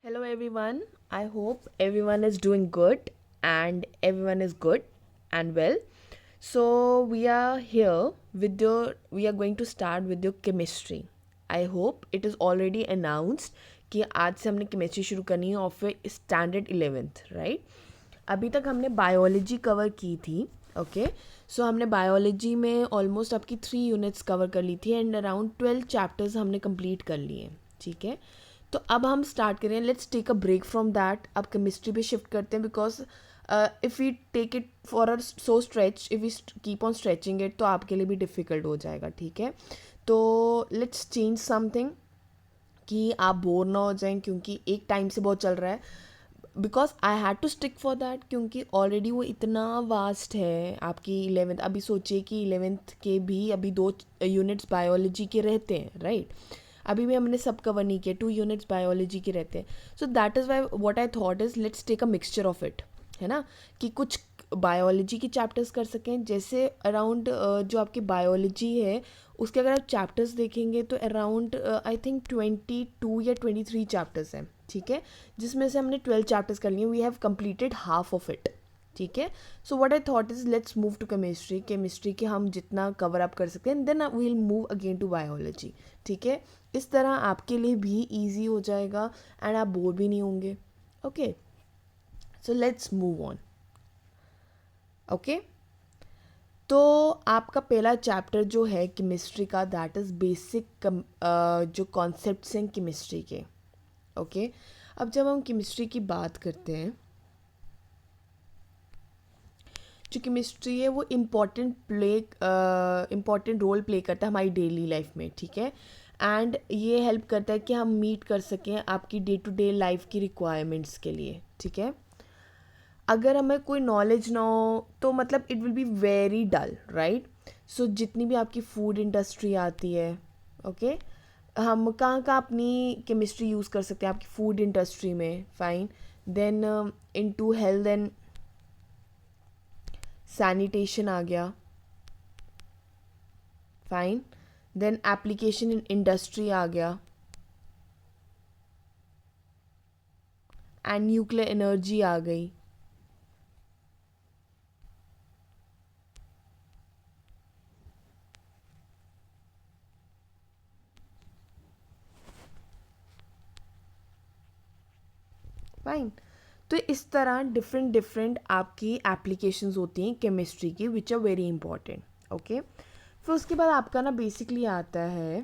Hello everyone. I hope everyone is doing good and everyone is good and well. So we are going to start with your chemistry. I hope it is already announced कि आज से हमने chemistry शुरू करनी है और फिर standard 11th right. अभी तक हमने बायोलॉजी कवर की थी. ओके. सो हमने बायोलॉजी में ऑलमोस्ट आपकी 3 यूनिट्स कवर कर ली थी एंड अराउंड 12 चैप्टर्स हमने कंप्लीट कर लिए. ठीक है. तो अब हम स्टार्ट करें. Let's take a break from that. अब केमिस्ट्री पे शिफ्ट करते हैं because if we take it for a so stretch, if we keep on stretching it तो आपके लिए भी डिफ़िकल्ट हो जाएगा. ठीक है. तो लेट्स चेंज समथिंग कि आप बोर ना हो जाएं क्योंकि एक टाइम से बहुत चल रहा है. Because I had to stick for that क्योंकि ऑलरेडी वो इतना वास्ट है. आपकी 11th, अभी सोचिए कि 11th के भी अभी 2 यूनिट्स बायोलॉजी के रहते हैं राइट. अभी भी हमने सब कवर नहीं किया. 2 यूनिट्स बायोलॉजी के रहते हैं. So that is why what I thought is let's take a mixture of it. है ना. कि कुछ बायोलॉजी के चैप्टर्स कर सकें. जैसे अराउंड जो आपकी बायोलॉजी है उसके अगर आप चैप्टर्स देखेंगे तो अराउंड आई थिंक 22 या 23 चैप्टर्स हैं. ठीक है. जिसमें से हमने 12 चैप्टर्स कर लिए. We have completed half of it. ठीक है. So what I thought is let's move to chemistry के हम जितना कवर अप कर सकते हैं then we will move again to biology. ठीक है. इस तरह आपके लिए भी ईजी हो जाएगा एंड आप बोर भी नहीं होंगे. Okay. So let's move on. Okay. तो आपका पहला चैप्टर जो है केमिस्ट्री का दैट इज़ बेसिक जो कॉन्सेप्ट्स हैं केमिस्ट्री के. ओके. अब जब हम केमिस्ट्री की बात करते हैं, जो केमिस्ट्री है वो इम्पॉर्टेंट रोल प्ले करता है हमारी डेली लाइफ में. ठीक है. एंड ये हेल्प करता है कि हम मीट कर सकें आपकी डे टू डे लाइफ की रिक्वायरमेंट्स के लिए. ठीक है. अगर हमें कोई नॉलेज ना हो तो मतलब it will be very dull right. So जितनी भी आपकी फूड इंडस्ट्री आती है. ओके. हम कहाँ कहाँ अपनी केमिस्ट्री यूज़ कर सकते हैं आपकी फूड इंडस्ट्री में. Fine. Then into health and sanitation आ गया. Fine. Then application in industry आ गया एंड न्यूक्लियर एनर्जी आ गई. फाइन. तो इस तरह डिफरेंट डिफरेंट आपकी एप्लीकेशंस होती हैं केमिस्ट्री की which are very important. Okay. फिर उसके बाद आपका ना बेसिकली आता है.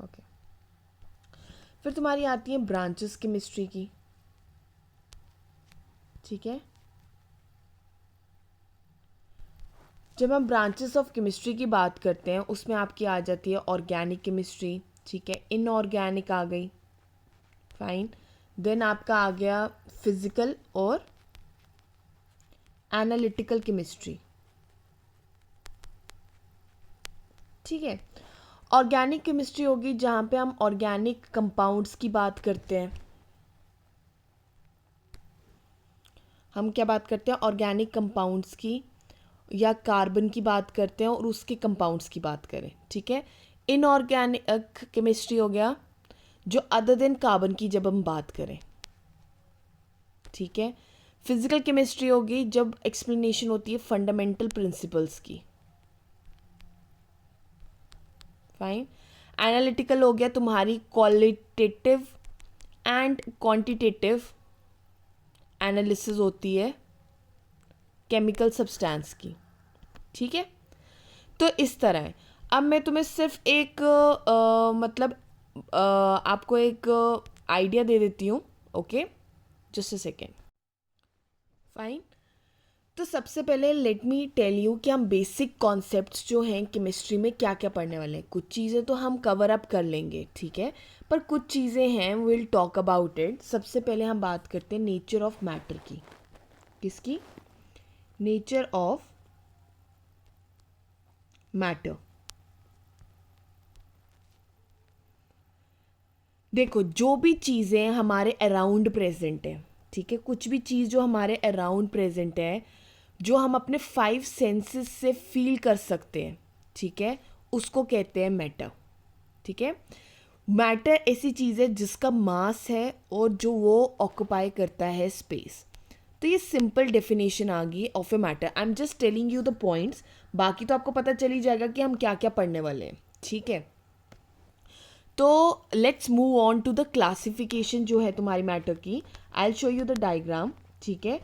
ओके. फिर तुम्हारी आती है ब्रांचेस केमिस्ट्री की. ठीक है. जब हम ब्रांचेस ऑफ केमिस्ट्री की बात करते हैं उसमें आपकी आ जाती है ऑर्गेनिक केमिस्ट्री. ठीक है. इनऑर्गेनिक आ गई. फाइन. देन आपका आ गया फिजिकल और एनालिटिकल केमिस्ट्री. ठीक है. ऑर्गेनिक केमिस्ट्री होगी जहाँ पे हम ऑर्गेनिक कंपाउंड्स की बात करते हैं. हम क्या बात करते हैं ऑर्गेनिक कंपाउंड्स की या कार्बन की बात करते हैं और उसके कंपाउंड्स की बात करें. ठीक है. इनऑर्गेनिक केमिस्ट्री हो गया जो अदर देन कार्बन की जब हम बात करें. ठीक है. फिजिकल केमिस्ट्री होगी जब एक्सप्लेनेशन होती है फंडामेंटल प्रिंसिपल्स की. फाइन. एनालिटिकल हो गया तुम्हारी क्वालिटेटिव एंड क्वांटिटेटिव एनालिसिस होती है केमिकल सब्सटेंस की. ठीक है. तो इस तरह है. अब मैं तुम्हें सिर्फ एक मतलब आपको एक आइडिया दे देती हूँ. Okay. Just a second. Fine. तो सबसे पहले लेट मी टेल यू कि हम बेसिक कॉन्सेप्ट्स जो हैं केमिस्ट्री में क्या क्या पढ़ने वाले हैं. कुछ चीज़ें तो हम कवर अप कर लेंगे. ठीक है. पर कुछ चीज़ें हैं विल टॉक अबाउट इट. सबसे पहले हम बात करते हैं नेचर ऑफ मैटर की. किसकी? Nature of matter. देखो जो भी चीज़ें हमारे अराउंड प्रेजेंट है. ठीक है. कुछ भी चीज़ जो हमारे अराउंड प्रेजेंट है जो हम अपने 5 सेंसेस से फील कर सकते हैं. ठीक है. उसको कहते हैं मैटर. ठीक है. मैटर ऐसी चीज़ है जिसका मास है और जो वो ऑक्यूपाई करता है स्पेस। तो ये सिंपल डेफिनेशन आ गई of a matter. I am just telling you the points, बाकी तो आपको पता चल ही जाएगा कि हम क्या क्या पढ़ने वाले हैं, ठीक है। तो let's move on to the classification जो है तुम्हारी मैटर की। I will show you the diagram, ठीक है।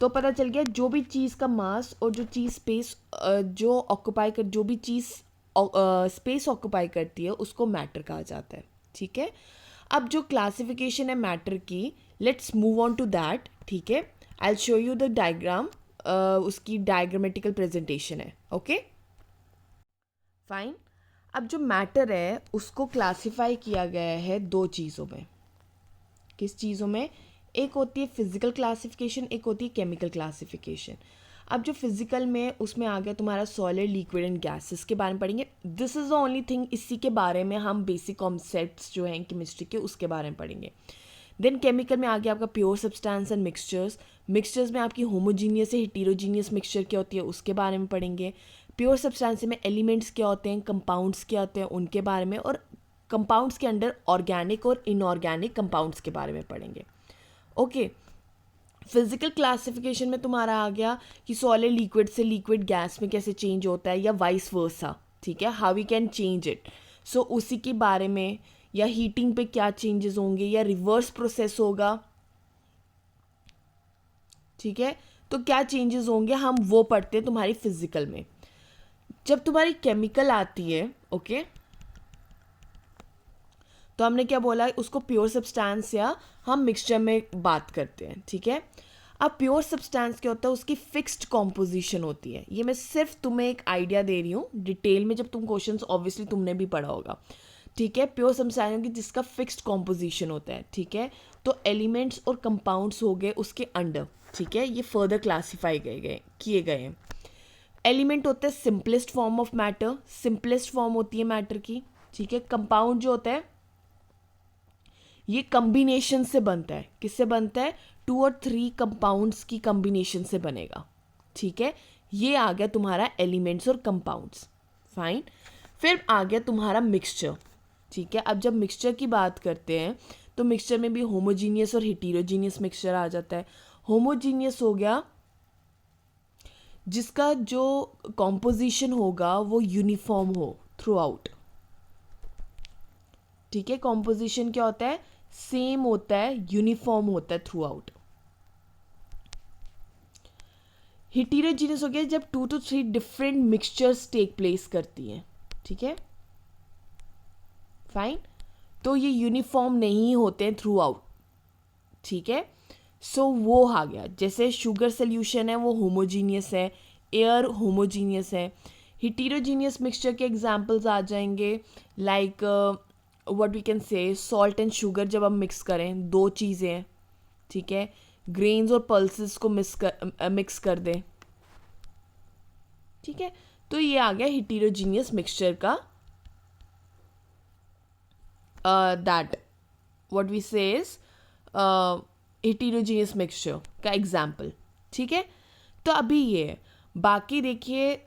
तो पता चल गया जो भी चीज़ का मास और जो चीज़ स्पेस जो ऑक्यूपाई कर जो भी चीज़ स्पेस ऑक्यूपाई करती है उसको मैटर कहा जाता है, ठीक है। अब जो क्लासिफिकेशन है मैटर की, let's move on to that, ठीक है। I will show you the diagram, उसकी डायग्रामेटिकल प्रेजेंटेशन है, ओके फाइन। अब जो मैटर है उसको क्लासिफाई किया गया है दो चीज़ों में। किस चीज़ों में? एक होती है फिजिकल क्लासिफिकेशन, एक होती है केमिकल क्लासिफिकेशन। अब जो फिजिकल में उसमें आ गया तुम्हारा सॉलिड, लिक्विड एंड गैसेस के बारे में पढ़ेंगे। This is the only thing, इसी के बारे में हम बेसिक कॉन्सेप्ट्स जो हैं केमिस्ट्री के उसके बारे में पढ़ेंगे। देन केमिकल में आ गया आपका pure substance and mixtures. Mixtures में आपकी होमोजीनियस से हेटेरोजीनियस मिक्सचर क्या होती है उसके बारे में पढ़ेंगे। प्योर सब्सटेंस में एलिमेंट्स क्या होते हैं, कंपाउंड्स क्या होते हैं उनके बारे में, और कंपाउंड्स के अंडर ऑर्गेनिक और इनऑर्गेनिक कंपाउंड्स के बारे में पढ़ेंगे, ओके। फिजिकल क्लासिफिकेशन में तुम्हारा आ गया कि सॉलिड लिक्विड से लिक्विड गैस में कैसे चेंज होता है या वाइस वर्सा, ठीक है, how we can change it. So उसी के बारे में, या हीटिंग पे क्या चेंजेस होंगे या रिवर्स प्रोसेस होगा, ठीक है। तो क्या चेंजेस होंगे हम वो पढ़ते हैं तुम्हारी फिजिकल में। जब तुम्हारी केमिकल आती है, ओके, तो हमने क्या बोला, उसको प्योर सब्सटेंस या हम मिक्सचर में बात करते हैं, ठीक है। अब प्योर सब्सटेंस क्या होता है, उसकी फिक्स्ड कॉम्पोजिशन होती है। ये मैं सिर्फ तुम्हें एक आइडिया दे रही हूँ, डिटेल में जब तुम क्वेश्चंस ऑब्वियसली तुमने भी पढ़ा होगा, ठीक है। प्योर सब्सटेंस की जिसका फिक्स्ड कॉम्पोजिशन होता है, ठीक है। तो एलिमेंट्स और कंपाउंड्स हो गए उसके अंडर, ठीक है, ये फर्दर क्लासीफाई किए गए हैं। एलिमेंट होते हैं simplest form of matter, simplest form होती है मैटर की, ठीक है। कंपाउंड जो होता है ये कॉम्बिनेशन से बनता है, किससे बनता है, 2 और 3 कंपाउंड्स की कॉम्बिनेशन से बनेगा, ठीक है। ये आ गया तुम्हारा एलिमेंट्स और कंपाउंड्स, फाइन। फिर आ गया तुम्हारा मिक्सचर, ठीक है। अब जब मिक्सचर की बात करते हैं तो मिक्सचर में भी होमोजीनियस और हेटेरोजीनियस मिक्सचर आ जाता है। होमोजीनियस हो गया जिसका जो कॉम्पोजिशन होगा वो यूनिफॉर्म हो थ्रू आउट, ठीक है। कॉम्पोजिशन क्या होता है, सेम होता है, यूनिफॉर्म होता है थ्रू आउट। हेटेरोजीनियस हो गया जब 2 to 3 different mixtures take place करती हैं, ठीक है, फाइन। तो ये यूनिफॉर्म नहीं होते हैं थ्रू आउट, ठीक है। सो वो आ गया, जैसे शुगर सोल्यूशन है वो होमोजीनियस है, एयर होमोजीनियस है। हेटेरोजीनियस मिक्सचर के एग्जांपल्स आ जाएंगे like what we can say salt and sugar, जब हम मिक्स करें दो चीज़ें हैं, ठीक है। ग्रेन्स और पल्सेस को मिक्स कर दें, ठीक है। तो ये आ गया हेटेरोजीनियस मिक्सचर का दैट व्हाट वी से इज हेटेरोजीनियस मिक्सचर का एग्जाम्पल, ठीक है। तो अभी ये बाकी देखिए,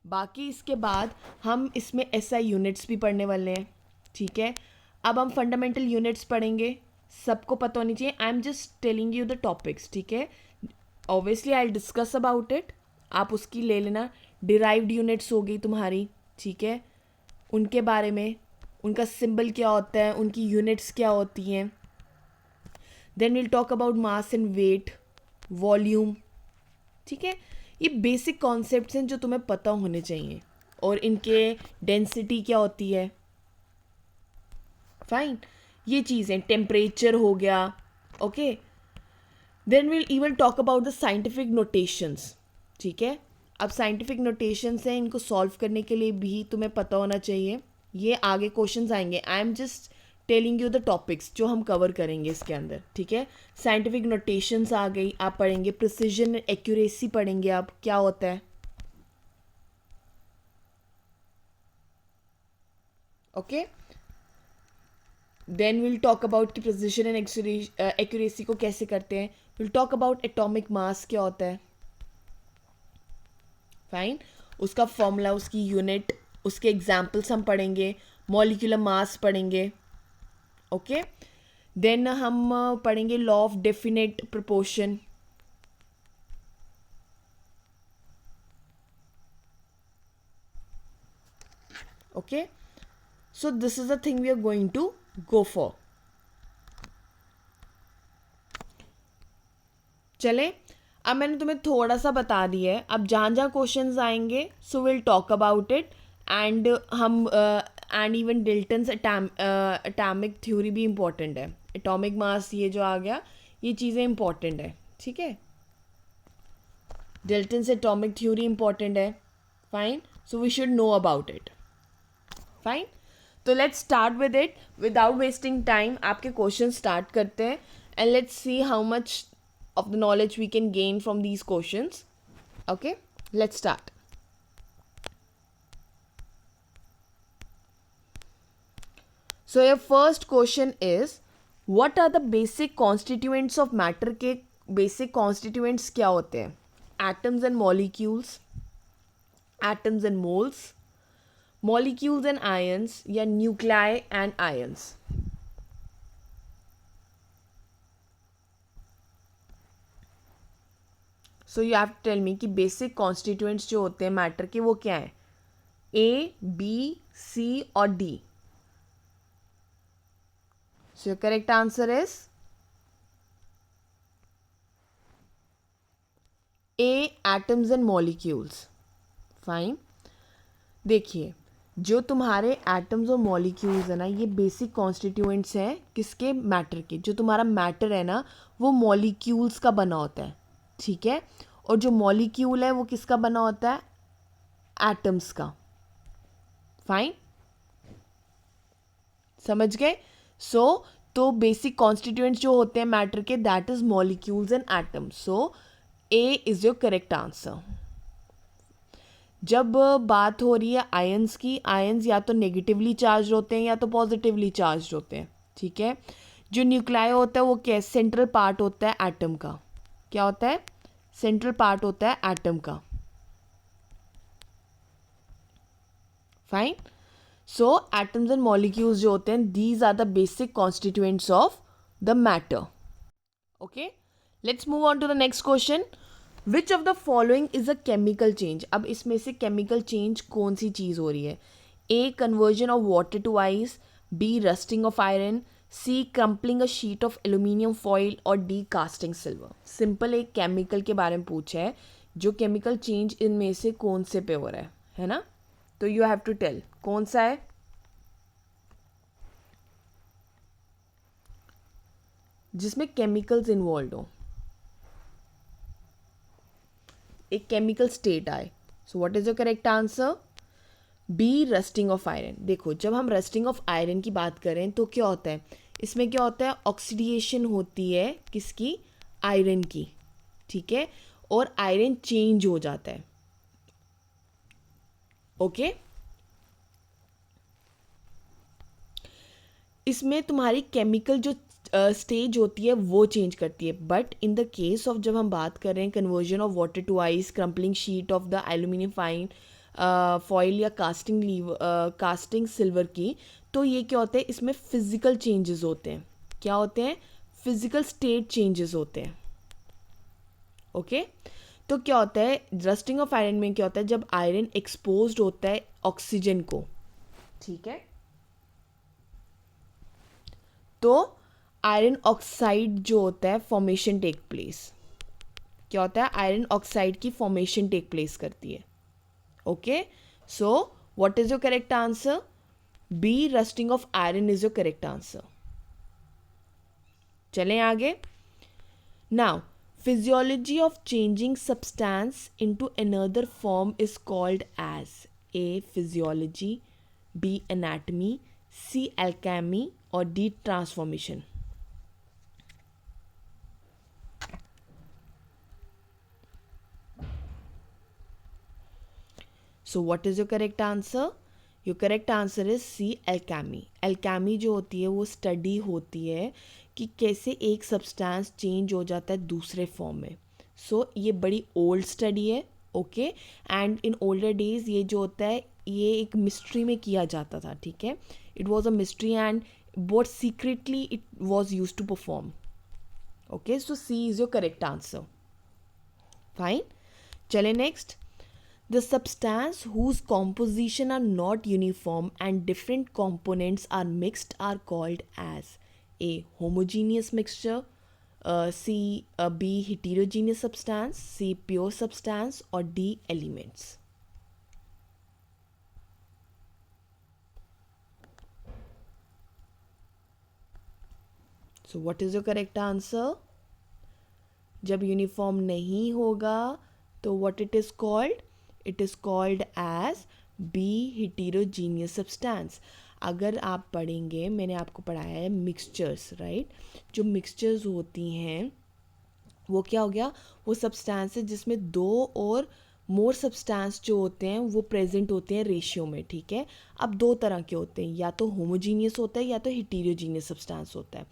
बाकी इसके बाद हम इसमें एसआई यूनिट्स भी पढ़ने वाले हैं, ठीक है। अब हम फंडामेंटल यूनिट्स पढ़ेंगे, सबको पता होनी चाहिए। I am just telling you the topics, ठीक है। Obviously I discuss about it, आप उसकी ले लेना। डिराइव्ड यूनिट्स हो गई तुम्हारी, ठीक है, उनके बारे में, उनका सिंबल क्या होता है, उनकी यूनिट्स क्या होती हैं। Then will talk about mass and weight, volume, ठीक है। ये बेसिक कॉन्सेप्ट्स हैं जो तुम्हें पता होने चाहिए, और इनके डेंसिटी क्या होती है, फाइन, ये चीज़ें, टेम्परेचर हो गया, okay. Then will even talk about the scientific notations, ठीक है। अब साइंटिफिक नोटेशंस हैं, इनको सॉल्व करने के लिए भी तुम्हें पता होना चाहिए। ये आगे क्वेश्चंस आएंगे, I am just telling you the topics जो हम कवर करेंगे इसके अंदर, ठीक है। साइंटिफिक नोटेशंस आ गई, आप पढ़ेंगे। प्रिसिजन एंड एक्यूरेसी पढ़ेंगे आप, क्या होता है, okay. Then will talk about कि प्रिसिजन एंड एक्यूरेसी को कैसे करते हैं। Will talk about atomic mass क्या होता है, फाइन, उसका फॉर्मूला, उसकी यूनिट, उसके एग्जाम्पल्स हम पढ़ेंगे। मॉलिक्यूलर मास पढ़ेंगे. ओके, देन हम पढ़ेंगे law of definite proportion. Okay, so this is the thing we are going to go for. चले, अब मैंने तुम्हें थोड़ा सा बता दिया है. अब जहाँ जहाँ क्वेश्चंस आएंगे so will talk about it. And हम एंड इवन डिल्टन्स एटॉमिक थ्योरी भी इम्पोर्टेंट है. एटॉमिक मास ये जो आ गया, ये चीज़ें इम्पोर्टेंट है. ठीक है, डिल्टन्स एटॉमिक थ्योरी इम्पोर्टेंट है. Fine, so we should know about it. Fine, तो let's start with it without wasting time. आपके क्वेश्चन स्टार्ट करते हैं and let's see how much of the knowledge we can gain from these questions. Okay, let's start. So your first question is, what are the basic constituents of matter? के basic constituents क्या होते हैं? Atoms and molecules, atoms and moles, molecules and ions, या nuclei and ions. So you have to tell me कि basic constituents जो होते हैं matter के वो क्या है? ए, बी, सी और D. So your correct answer is a, atoms and molecules. Fine, देखिए जो तुम्हारे एटम्स और मॉलिक्यूल्स है ना, ये बेसिक कॉन्स्टिट्यूएंट्स हैं किसके? मैटर के. जो तुम्हारा मैटर है ना वो मॉलिक्यूल्स का बना होता है. ठीक है, और जो मॉलिक्यूल है वो किसका बना होता है? एटम्स का. फाइन, समझ गए? सो तो बेसिक कॉन्स्टिट्यूएंट्स जो होते हैं मैटर के, that is molecules and atoms. So A is your correct answer. जब बात हो रही है आयंस की, आयंस या तो नेगेटिवली चार्ज होते हैं या तो पॉजिटिवली चार्ज होते हैं. ठीक है, जो न्यूक्लियाई होता है वो क्या? सेंट्रल पार्ट होता है एटम का. क्या होता है? सेंट्रल पार्ट होता है एटम का. Fine, so atoms and molecules जो होते हैं, these are the basic constituents of the matter. Okay, let's move on to the next question. Which of the following is a chemical change? अब इसमें से chemical change कौन सी चीज हो रही है? A, conversion of water to ice, B, rusting of iron, C, crumpling a sheet of aluminium foil और D, casting silver. Simple एक केमिकल के बारे में पूछा है, जो केमिकल चेंज इनमें से कौन से पे हो रहा है ना? तो यू हैव टू टेल कौन सा है. जिसमें केमिकल्स इन्वॉल्व हो, एक केमिकल स्टेट आए. So what is your correct answer? B, rusting of iron. देखो जब हम रस्टिंग ऑफ आयरन की बात करें तो क्या होता है? इसमें क्या होता है? ऑक्सीडेशन होती है किसकी? आयरन की. ठीक है, और आयरन चेंज हो जाता है. ओके, इसमें तुम्हारी केमिकल जो स्टेज होती है वो चेंज करती है. But in the case of जब हम बात कर रहे हैं conversion of water to ice, crumpling sheet of the aluminium fine foil या कास्टिंग सिल्वर की, तो ये क्या होते हैं? इसमें फिजिकल चेंजेस होते हैं. क्या होते हैं? फिजिकल स्टेट चेंजेस होते हैं. ओके, तो क्या होता है रस्टिंग ऑफ आयरन में? क्या होता है जब आयरन एक्सपोज्ड होता है ऑक्सीजन को, ठीक है, तो आयरन ऑक्साइड जो होता है फॉर्मेशन टेक प्लेस. क्या होता है? आयरन ऑक्साइड की फॉर्मेशन टेक प्लेस करती है. Okay, so what is your correct answer? B, rusting of iron is your correct answer. चलें आगे. Now physiology of changing substance into another form is called as A, physiology, B, anatomy, C, alchemy और D, transformation. So what is your correct answer? Your correct answer is C, alchemy. alchemy जो होती है वो study होती है कि कैसे एक सब्सटेंस चेंज हो जाता है दूसरे फॉर्म में. सो ये बड़ी ओल्ड स्टडी है. Okay, and in older days ये जो होता है ये एक मिस्ट्री में किया जाता था, ठीक है. It was a mystery and बहुत secretly it was use to perform. Okay, so C is your correct answer. Fine. चले next. The substance whose composition are not uniform and different components are mixed are called as A. Homogeneous mixture, C. B. Heterogeneous substance, C. Pure substance, or D. Elements. So what is your correct answer? जब uniform नहीं होगा तो what it is called? It is called as B. heterogeneous substance. अगर आप पढ़ेंगे, मैंने आपको पढ़ाया है मिक्सचर्स, राइट. जो मिक्सचर्स होती हैं वो क्या हो गया, वो सब्सटेंस है जिसमें दो और मोर सब्सटेंस जो होते हैं वो प्रेजेंट होते हैं रेशियो में, ठीक है. अब दो तरह के होते हैं, या तो होमोजीनियस होता है या तो हेटेरोजीनियस सब्सटेंस होता है.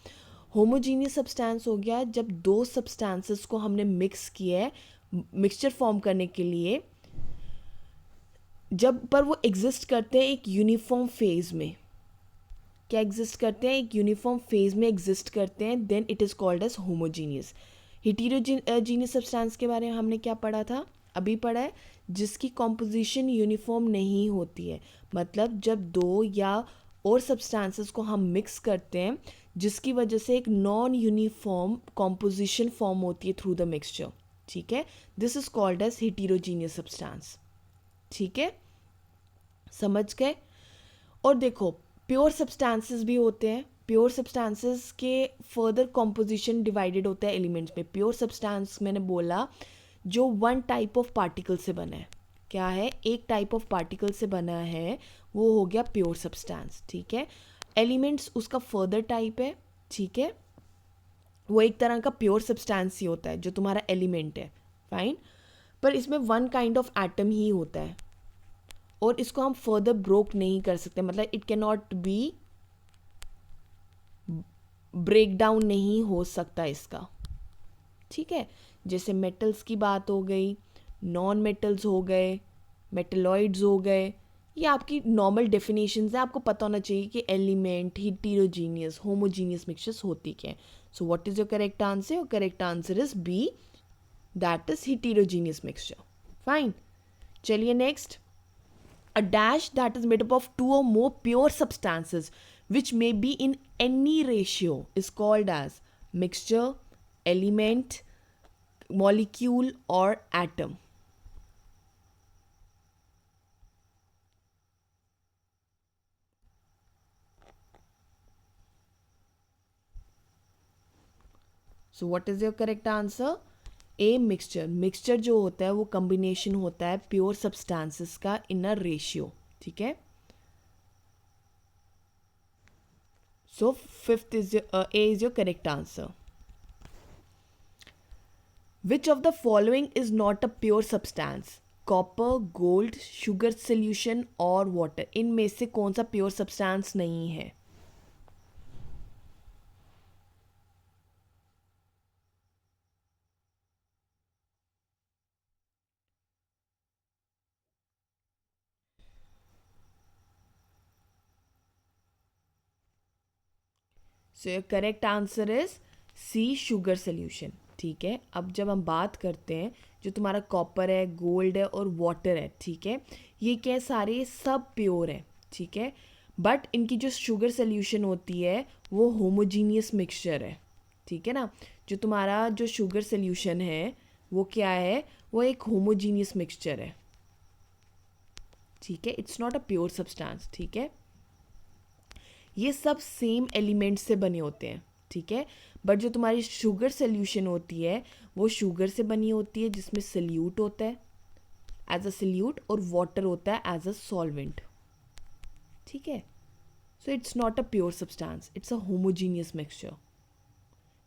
होमोजीनियस सब्सटेंस हो गया जब दो सब्सटेंसेस को हमने मिक्स किया है मिक्सचर फॉर्म करने के लिए, जब पर वो एग्जिस्ट करते हैं एक यूनिफॉर्म फेज में. क्या एग्जिस्ट करते हैं, एक यूनिफॉर्म फेज में एग्जिस्ट करते हैं, then it is called as homogeneous. Heterogeneous substance के बारे में हमने क्या पढ़ा था, अभी पढ़ा है, जिसकी कॉम्पोजिशन यूनिफॉर्म नहीं होती है. मतलब जब दो या और सब्सटेंसेस को हम मिक्स करते हैं जिसकी वजह से एक नॉन यूनिफॉर्म कॉम्पोजिशन फॉर्म होती है थ्रू द मिक्सचर, ठीक है. This is called as heterogeneous substance. ठीक है, समझ गए. और देखो प्योर सब्सटेंसेस भी होते हैं. प्योर सब्सटेंसेस के फर्दर कॉम्पोजिशन डिवाइडेड होता है एलिमेंट्स में. प्योर सब्सटेंस मैंने बोला जो वन टाइप ऑफ पार्टिकल से बना है. क्या है, एक टाइप ऑफ पार्टिकल से बना है, वो हो गया प्योर सब्सटेंस, ठीक है. एलिमेंट्स उसका फर्दर टाइप है, ठीक है. वो एक तरह का प्योर सब्सटेंस ही होता है जो तुम्हारा एलिमेंट है, फाइन. पर इसमें वन काइंड ऑफ एटम ही होता है और इसको हम फर्दर ब्रोक नहीं कर सकते. मतलब it can not be break down नहीं हो सकता इसका, ठीक है. जैसे मेटल्स की बात हो गई, नॉन मेटल्स हो गए, मेटलॉइड्स हो गए, ये आपकी नॉर्मल डेफिनेशंस है. आपको पता होना चाहिए कि एलिमेंट, हेटेरोजीनियस, होमोजीनियस मिक्सचर्स होती क्या है. So what is your correct answer? Your correct answer is B, that is heterogeneous mixture. Fine. चलिए next. A dash that is made up of two or more pure substances which may be in any ratio is called as mixture, element, molecule, or atom. So what is your correct answer? A. Mixture. Mixture जो होता है वो combination होता है pure substances का इन a ratio, ठीक है. So fifth is A is your correct answer. Which of the following is not a pure substance? Copper, gold, sugar solution और water. इनमें से कौन सा प्योर सब्सटेंस नहीं है? So your correct answer is C, sugar solution, ठीक है. अब जब हम बात करते हैं जो तुम्हारा कॉपर है, गोल्ड है और वाटर है, ठीक है, ये क्या सारे सब प्योर है, ठीक है. बट इनकी जो शुगर सोल्यूशन होती है वो होमोजीनियस मिक्सचर है, ठीक है ना. जो तुम्हारा जो शुगर सोल्यूशन है वो क्या है, वो एक होमोजीनियस मिक्सचर है, ठीक है. It's not a pure substance, ठीक है. ये सब सेम एलिमेंट से बने होते हैं, ठीक है. बट जो तुम्हारी शुगर सोल्यूशन होती है वो शुगर से बनी होती है जिसमें सल्यूट होता है एज अ सल्यूट और वाटर होता है एज अ सॉल्वेंट, ठीक है. So it's not a pure substance, it's a homogeneous mixture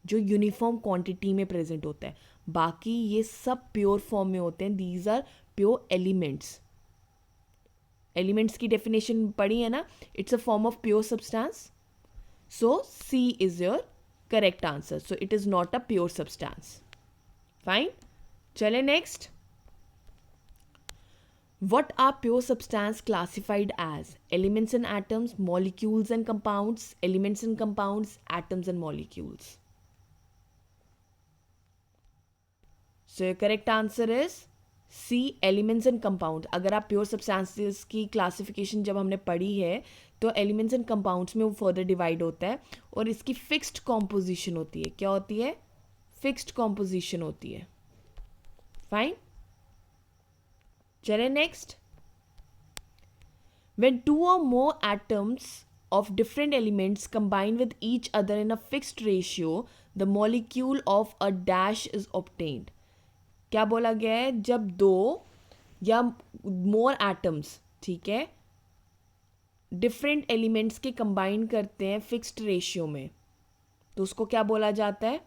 जो यूनिफॉर्म क्वांटिटी में प्रेजेंट होता है. बाकी ये सब प्योर फॉर्म में होते हैं. These are pure elements. Elements की डेफिनेशन पढ़ी है ना, it's a form of pure substance. So C is your correct answer. So it is not a pure substance. Fine. चले next. What are pure substance classified as? Elements and atoms, molecules and compounds, elements and compounds, atoms and molecules. So your correct answer is C, elements and compound. अगर आप pure substances की classification जब हमने पढ़ी है तो elements and compounds में वो फर्दर डिवाइड होता है और इसकी फिक्स्ड कॉम्पोजिशन होती है. क्या होती है? फिक्स्ड कॉम्पोजिशन होती है. फाइन. चले next. When two or more atoms of different elements combine with each other in a fixed ratio, the molecule of a dash is obtained. क्या बोला गया है? जब दो या मोर एटम्स, ठीक है, डिफरेंट एलिमेंट्स के कंबाइन करते हैं फिक्स्ड रेशियो में, तो उसको क्या बोला जाता है?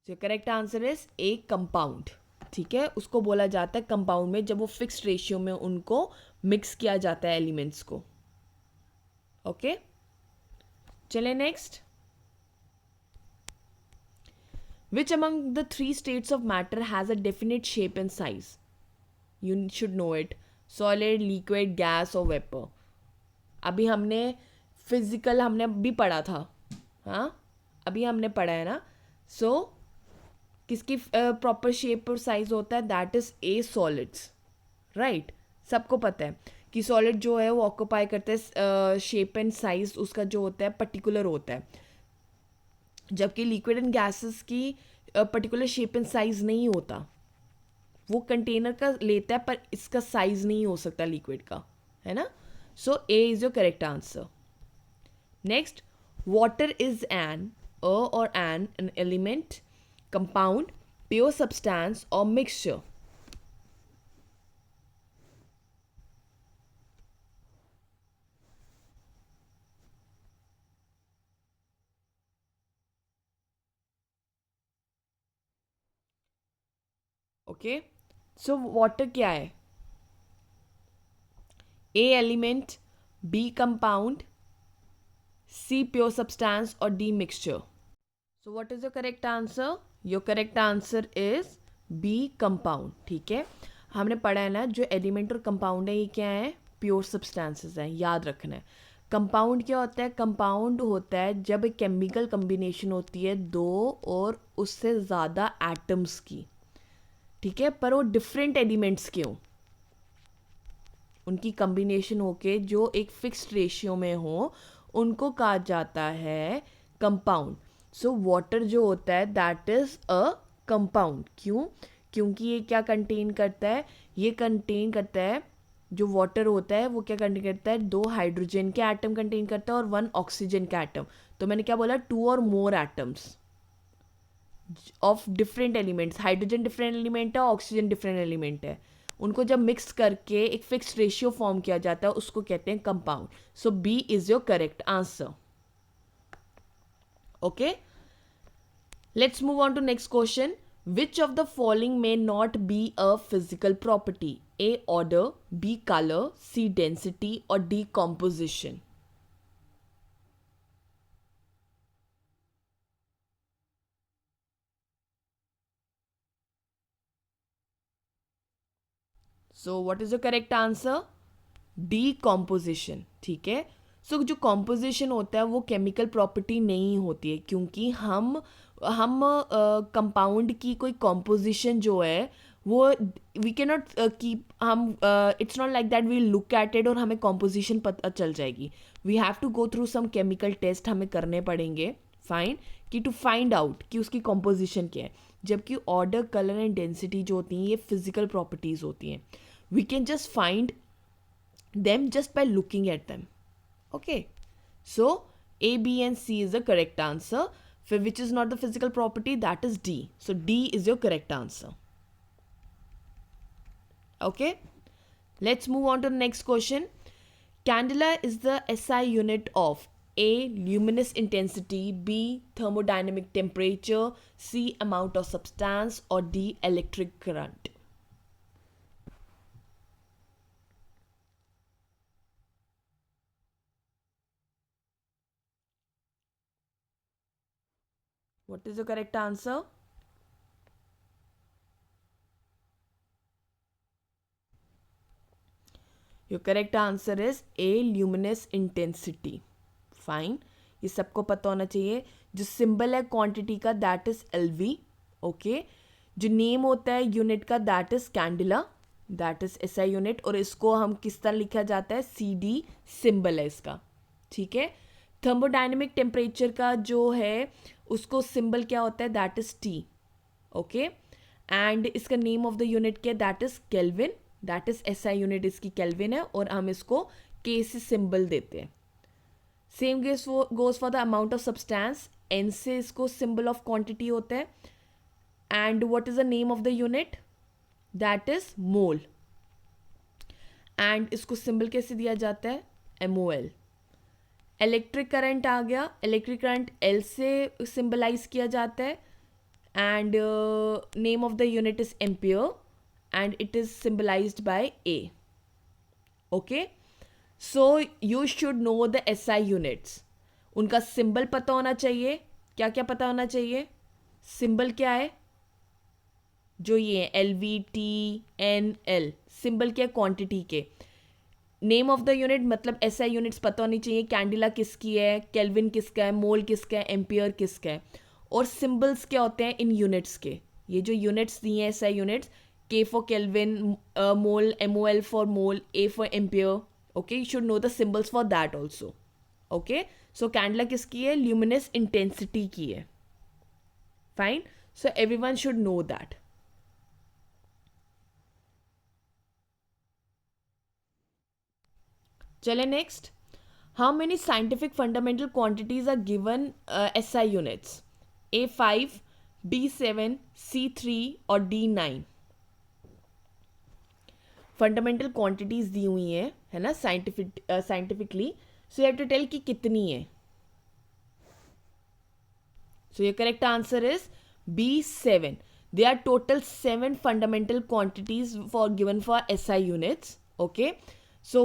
जो correct answer is a compound. ठीक है, उसको बोला जाता है कंपाउंड में जब वो फिक्स्ड रेशियो में उनको मिक्स किया जाता है एलिमेंट्स को. ओके, चले next. Which among the three states of matter has a definite shape and size? You should know it. Solid, liquid, gas or vapor. अभी हमने फिजिकल हमने भी पढ़ा था. हाँ, अभी हमने पढ़ा है ना. सो किसकी प्रॉपर शेप और साइज होता है? That is a solids. Right, सबको पता है कि सॉलिड जो है वो ऑक्यूपाई करते हैं शेप एंड साइज उसका जो होता है पर्टिकुलर होता है, जबकि लिक्विड एंड गैसेस की पर्टिकुलर शेप एंड साइज नहीं होता. वो कंटेनर का लेता है पर इसका साइज नहीं हो सकता लिक्विड का, है ना. So A is your correct answer. Next. Water is an और an element, compound, pure substance और मिक्सचर. ओके, सो वाटर क्या है? A element, B compound, C pure substance और D mixture. So what is your correct answer? Your correct answer is B compound. ठीक है, हमने पढ़ा है ना जो एलिमेंट और कंपाउंड है ये क्या है? प्योर सब्सटेंसेस हैं, याद रखना है. कंपाउंड क्या होता है? कंपाउंड होता है जब एक केमिकल कम्बिनेशन होती है दो और उससे ज़्यादा एटम्स की. ठीक है, पर वो डिफरेंट एलिमेंट्स के हों, उनकी कम्बिनेशन होके जो एक फिक्स्ड रेशियो में हो, उनको कहा जाता है कंपाउंड. सो वाटर जो होता है दैट इज अ कंपाउंड. क्यों? क्योंकि ये क्या कंटेन करता है? ये कंटेन करता है, जो वाटर होता है वो क्या कंटेन करता है? 2 हाइड्रोजन के एटम कंटेन करता है और 1 ऑक्सीजन का एटम. तो मैंने क्या बोला? 2 और मोर atoms of different elements. Hydrogen different element है, ऑक्सीजन डिफरेंट एलिमेंट है, उनको जब मिक्स करके एक फिक्स्ड रेशियो फॉर्म किया जाता है उसको कहते हैं compound. So B is your correct answer. Okay, let's move on to next question. Which of the following may not be a physical property? A order, B color, C density or D composition. So what is the correct answer? D composition. ठीक है, सो जो composition होता है वो chemical property नहीं होती है, क्योंकि हम कंपाउंड की कोई कॉम्पोजिशन जो है वो वी कैन नॉट कीप. हम it's not like that we look at it और हमें कॉम्पोजिशन पता चल जाएगी. We have to go through some chemical test हमें करने पड़ेंगे. फाइन, कि टू फाइंड आउट कि उसकी कॉम्पोजिशन क्या है. जबकि ऑर्डर, कलर एंड डेंसिटी जो होती हैं ये फिजिकल प्रॉपर्टीज़ होती हैं. We can just find them just by looking at them. Okay, so A, B and C is the correct answer. For which is not the physical property, that is D. So D is your correct answer. Okay, let's move on to the next question. Candela is the SI unit of A, luminous intensity, B, thermodynamic temperature, C, amount of substance or D, electric current. What is the correct answer? Your correct answer is a, luminous intensity. Fine, ये सबको पता होना चाहिए. जो symbol है quantity का that is LV. Okay, जो name होता है यूनिट का that is candela, that is SI unit. और इसको हम किस तरह लिखा जाता है, सी डी सिंबल है इसका. ठीक है. थर्मोडाइनमिक टेम्परेचर का जो है उसको सिंबल क्या होता है, that is T. Okay, and इसका नेम ऑफ द यूनिट क्या है, that is kelvin, that is SI unit इसकी केल्विन है और हम इसको के से सिंबल देते हैं. Same goes for the amount of substance. N से इसको सिंबल ऑफ क्वांटिटी होता है. And what is the name of the unit, that is mole. एंड इसको सिंबल कैसे दिया जाता है, MOL. इलेक्ट्रिक करंट आ गया. इलेक्ट्रिक करंट L से सिंबलाइज किया जाता है. And name of the unit is ampere and it is symbolized by A. Okay, so you should know the SI units. उनका सिंबल पता होना चाहिए. क्या क्या पता होना चाहिए, सिंबल क्या है, जो ये LV T N L symbol क्या है क्वांटिटी के. नेम ऑफ द यूनिट मतलब SI यूनिट्स पता होनी चाहिए. कैंडिला किसकी है, केल्विन किसका है, मोल किसका है, एम्पियर किसका है. और सिंबल्स क्या होते हैं इन यूनिट्स के. ये जो यूनिट्स दिए हैं SI units, K for kelvin, mole, MOL for mole, A for ampere. Okay, you should know the symbols for that also. Okay, so candela किसकी है, ल्यूमिनस इंटेंसिटी की है. Fine, so everyone should know that. चले next. How many scientific fundamental quantities are given SI units, A5, B7, C3 और D9. Fundamental quantities दी हुई है ना scientifically. So you have to tell कि कितनी है. So your correct answer is B7. There are total 7 fundamental quantities given for SI units. Okay, so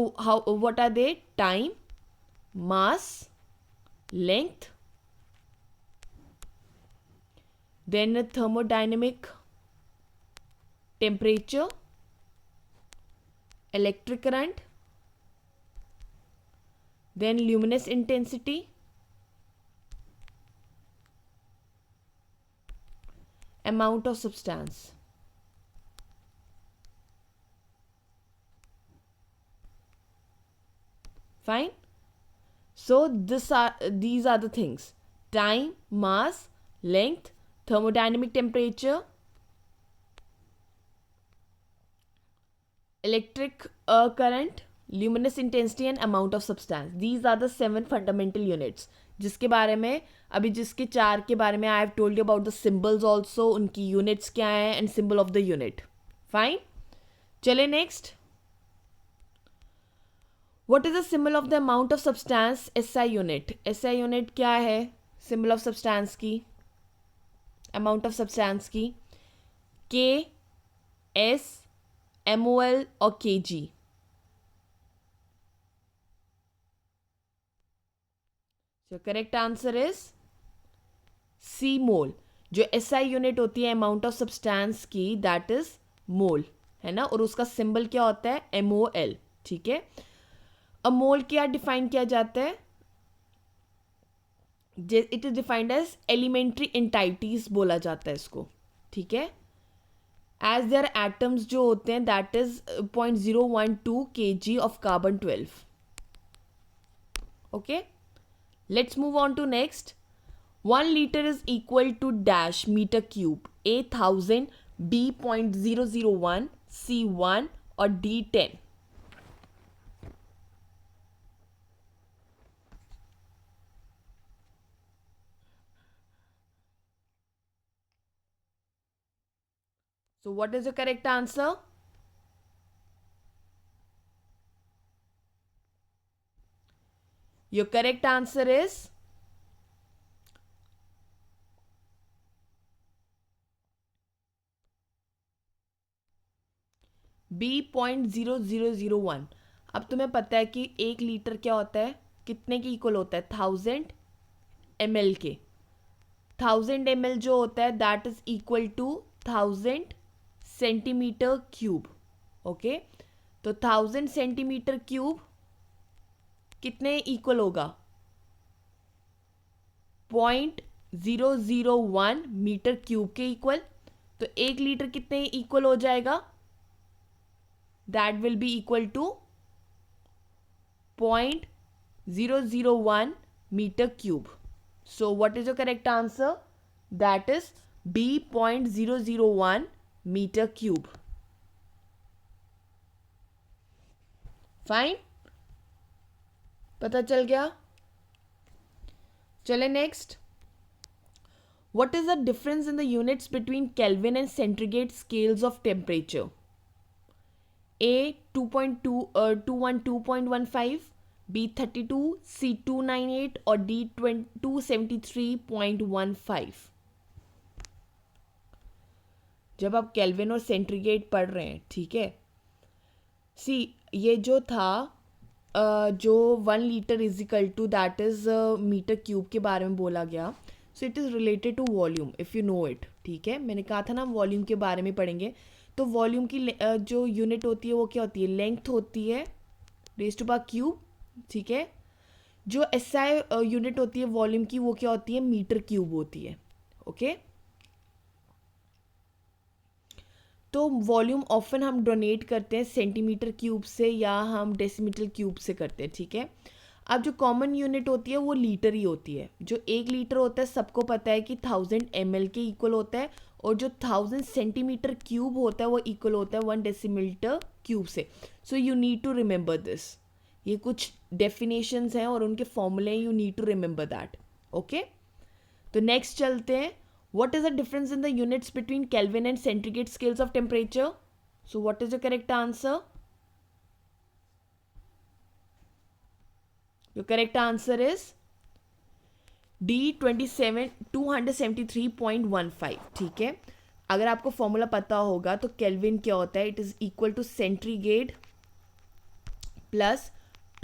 what are they? Time, mass, length, then thermodynamic temperature, electric current, then luminous intensity, amount of substance. Fine. So these are the things: time, mass, length, thermodynamic temperature, electric current, luminous intensity and amount of substance. These are the 7 fundamental units जिसके बारे में अभी जिसके 4 के बारे में I have told you about the symbols also. उनकी units क्या है and symbol of the unit. Fine, चले next. What is the symbol of the amount of substance SI unit. SI unit क्या है सिंबल ऑफ सब्सटेंस की, amount of substance की, K, S, MOL और kg. So correct answer is C, mole. जो SI unit होती है amount of substance की that is मोल है ना. और उसका सिंबल क्या होता है, MOL. ठीक है. मोल क्या डिफाइन किया जाता है, it is defined as elementary entities बोला जाता है इसको. ठीक है. एज देयर एटम्स जो होते हैं that is 0.012 kg of carbon 12. Okay, let's move on to next. 1 liter is equal to dash meter cube. A 1000, B 0.001, C 1 और D 10. So what is the correct answer? Your correct answer is B 0.0001. अब तुम्हें पता है कि 1 litre क्या होता है, कितने की इक्वल होता है, 1000 ml के. 1000 ml जो होता है that is equal to 1000 centimetre cube. Okay, तो 1000 सेंटीमीटर क्यूब कितने इक्वल होगा? 0.001 मीटर क्यूब के इक्वल। तो 1 लीटर कितने इक्वल हो जाएगा? That will be equal to 0.001 metre cube. So what is your correct answer? That is B, 0.001 meter cube. Fine? पता चल गया? चले next. What is the difference in the units between Kelvin and centigrade scales of temperature? A 212.15, B 32, C 298 और D 273.15. जब आप kelvin और centigrade पढ़ रहे हैं, ठीक है, सी ये जो था जो 1 litre is equal to that is metre cube के बारे में बोला गया. So it is related to volume if you know it. ठीक है, मैंने कहा था ना वॉल्यूम के बारे में पढ़ेंगे. तो वॉल्यूम की जो यूनिट होती है वो क्या होती है? लेंथ होती है रेज़ टू पावर क्यूब. ठीक है, जो एसआई यूनिट होती है वॉल्यूम की वो क्या होती है? मीटर क्यूब होती है. ओके, तो वॉल्यूम ऑफन हम डोनेट करते हैं सेंटीमीटर क्यूब से या हम डेसीमीटर क्यूब से करते हैं. ठीक है, अब जो कॉमन यूनिट होती है वो लीटर ही होती है. जो 1 लीटर होता है सबको पता है कि 1000 ml के इक्वल होता है, और जो 1000 सेंटीमीटर क्यूब होता है वो इक्वल होता है 1 डेसीमीटर क्यूब से. So you need to remember this. ये कुछ डेफिनेशंस हैं और उनके फॉर्मूले, you need to remember that. Okay, तो नेक्स्ट चलते हैं. What is the difference in the units between Kelvin and centigrade scales of temperature? So what is the correct answer? Your correct answer is D 273.15. ठीक है, अगर आपको formula पता होगा तो केल्विन क्या होता है? It is equal to centigrade plus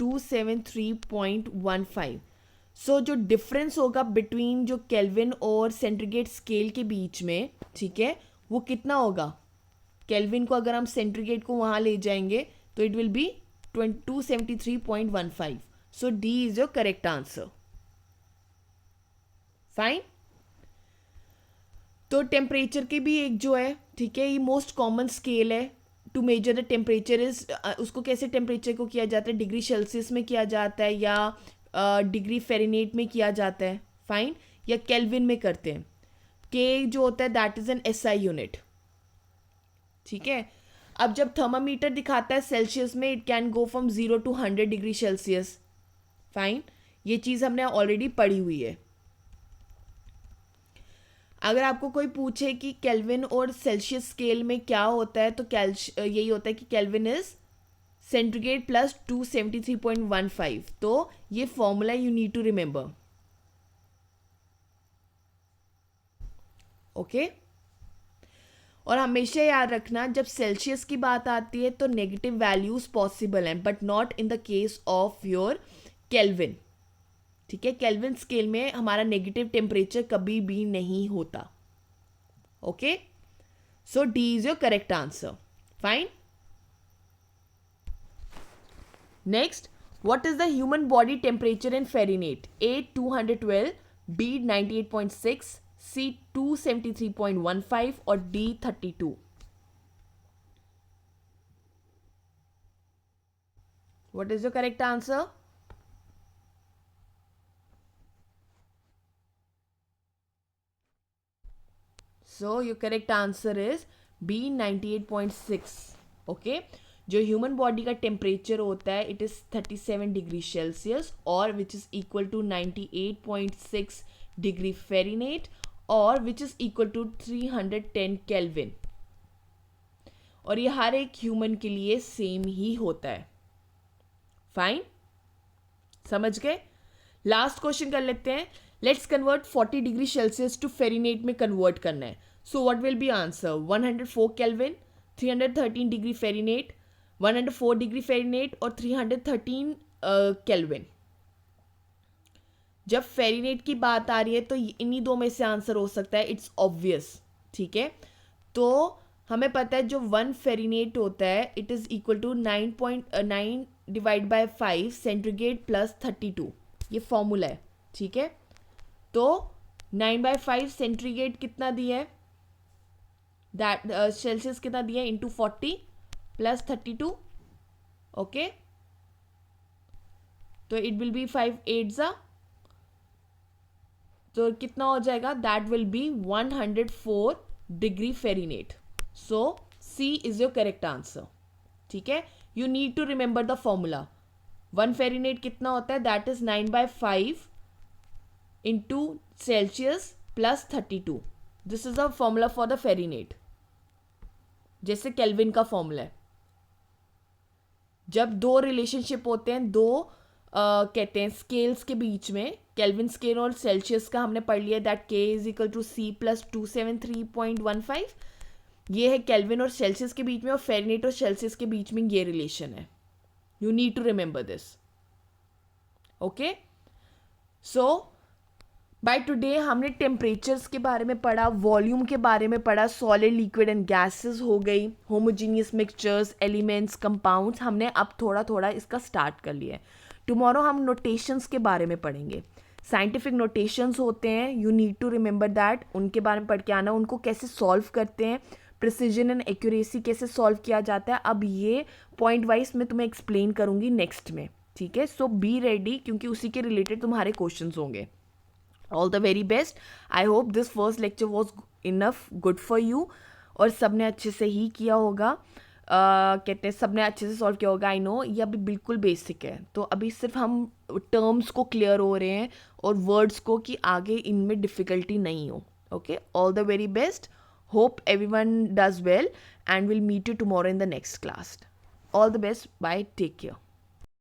273.15. सो जो डिफरेंस होगा बिटवीन जो केल्विन और सेंटीग्रेड स्केल के बीच में, ठीक है, वो कितना होगा? केल्विन को अगर हम सेंटीग्रेड को वहाँ ले जाएंगे तो it will be 273.15. So D is your correct answer. Fine. तो टेम्परेचर के भी एक जो है, ठीक है, ये मोस्ट कॉमन स्केल है to measure the temperature is. उसको कैसे टेम्परेचर को किया जाता है? डिग्री सेल्सियस में किया जाता है या डिग्री फ़ारेनहाइट में किया जाता है. फाइन. या केल्विन में करते हैं. के जो होता है that is an SI unit. ठीक है, अब जब थर्मामीटर दिखाता है सेल्सियस में, it can go from 0 to 100 degree Celsius. Fine, ये चीज़ हमने ऑलरेडी पढ़ी हुई है. अगर आपको कोई पूछे कि केल्विन और सेल्सियस स्केल में क्या होता है, तो यही होता है कि केल्विन इज सेंटीग्रेड प्लस 273.15. तो ये formula you need to remember. Okay, और हमेशा याद रखना जब सेल्सियस की बात आती है तो नेगेटिव वैल्यूज पॉसिबल हैं, but not in the case of your kelvin. ठीक है, केल्विन स्केल में हमारा नेगेटिव टेम्परेचर कभी भी नहीं होता. Okay, so D is your correct answer. Fine. Next, what is the human body temperature in Fahrenheit? A 212, B 98.6, C 273.15 or D 32. What is the correct answer? So your correct answer is B 98.6. Okay. जो human body का temperature होता है it is 37 degree Celsius और which is equal to 98.6 degree Fahrenheit और which is equal to 310 kelvin. और ये हर एक human के लिए सेम ही होता है. फाइन, समझ गए? लास्ट क्वेश्चन कर लेते हैं. Let's convert 40 degree Celsius to Fahrenheit में कन्वर्ट करना है. So what will be answer? 104 kelvin, 313 degree Fahrenheit, 104 degree Fahrenheit और 313 केल्विन. जब फ़ारेनहाइट की बात आ रही है तो इन्हीं दो में से आंसर हो सकता है. It's obvious. ठीक है, तो हमें पता है जो 1 फेरिनेट होता है it is equal to 9.9 divide by 5 centigrade plus 32, ये फॉर्मूला है, ठीक है। तो 9/5 सेंटीग्रेड कितना दिया है, दैट सेल्सियस कितना दिया है इंटू 40 प्लस 32, ओके। तो इट विल बी 5 8 तो कितना हो जाएगा, that will be 104 degree Fahrenheit. So C is your correct answer, ठीक है। You need to remember the formula. 1 Fahrenheit कितना होता है, that is 9/5 into Celsius plus 32। This is the formula for the Fahrenheit, जैसे केल्विन का formula है। जब दो रिलेशनशिप होते हैं, दो कहते हैं स्केल्स के बीच में, केल्विन स्केल और सेल्सियस का हमने पढ़ लिया, that K is equal to C plus 273.15। ये है केल्विन और सेल्सियस के बीच में, और फेरेनहाइट और सेल्सियस के बीच में ये रिलेशन है। You need to remember this, okay. So by today हमने टेम्परेचर्स के बारे में पढ़ा, वॉल्यूम के बारे में पढ़ा, सॉलिड लिक्विड एंड गैसेस हो गई, होमोजीनियस मिक्सचर्स, एलिमेंट्स, कंपाउंड्स, हमने अब थोड़ा थोड़ा इसका स्टार्ट कर लिया है। टुमारो हम नोटेशंस के बारे में पढ़ेंगे। साइंटिफिक नोटेशंस होते हैं, you need to remember that, उनके बारे में पढ़ के आना, उनको कैसे सॉल्व करते हैं, प्रिसीजन एंड एक्यूरेसी कैसे सॉल्व किया जाता है। अब ये पॉइंट वाइज मैं तुम्हें एक्सप्लेन करूँगी नेक्स्ट में, ठीक है। सो बी रेडी, क्योंकि उसी के रिलेटेड तुम्हारे क्वेश्चंस होंगे। All the very best. I hope this first lecture was enough good for you, और सब ने अच्छे से ही किया होगा। कहते हैं सब ने अच्छे से सॉल्व किया होगा। आई नो ये अभी बिल्कुल बेसिक है, तो अभी सिर्फ हम टर्म्स को क्लियर हो रहे हैं और वर्ड्स को, कि आगे इनमें डिफ़िकल्टी नहीं हो, okay. All the very best, hope everyone does well, and we'll meet you tomorrow in the next class. All the best, bye, take care.